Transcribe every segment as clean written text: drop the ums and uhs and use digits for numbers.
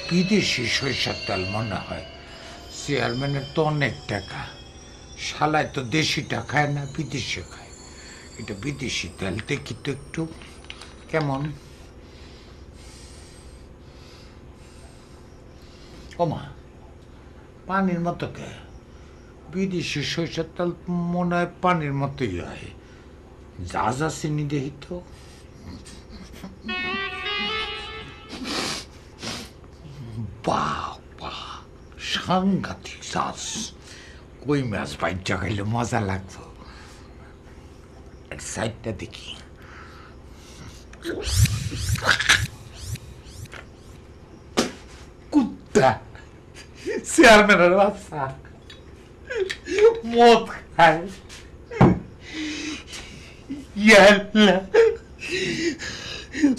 বিদেশি সরিষার তেল মনে হয়। চেয়ারম্যানের তো অনেক টাকা, শালায় তো দেশিটা খায় না, বিদেশি খায়। এটা বিদেশি তেল, দেখি তো একটু কেমন। ওমা, পানির মতো কে? বিদেশি সরিষার তেল মনে হয় পানির মতোই হয়। যা যা চিনি দেখি তো। বাহ বাহ, সাংঘাতিক চাষ। কই মাছ বাইচা খাইলে মজা লাগতো। সাইডটা দেখি। কুত্তা, চেয়ারম্যানের বাচ্চা মদ খায়। ইয়াল্লা,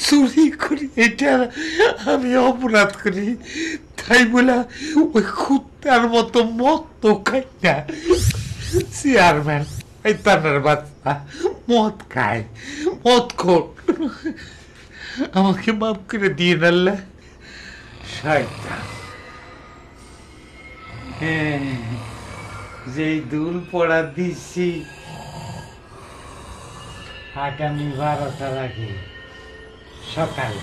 চুরি করি, এটা আমি অপরাধ করি, তাই বলে ওই কুত্তার মতো মদ তো খাই না। চেয়ারম্যান এই তানার বাচ্চা মদ খায়, মদ খোর। আমাকে মাফ করে দিয়ে আল্লাহ। শয়তান। হ্যাঁ, যেই দুল পড়া দিচ্ছি আগামী 12টার আগে সকাল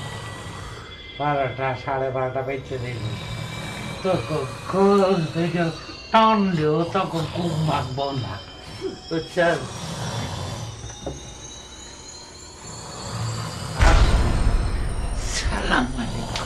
12টা 12:30 বেঁচে দেব, তখন টান দেও, তখন ঘুম ভাগবো না, বুঝছেন? সালাম আলাইকুম।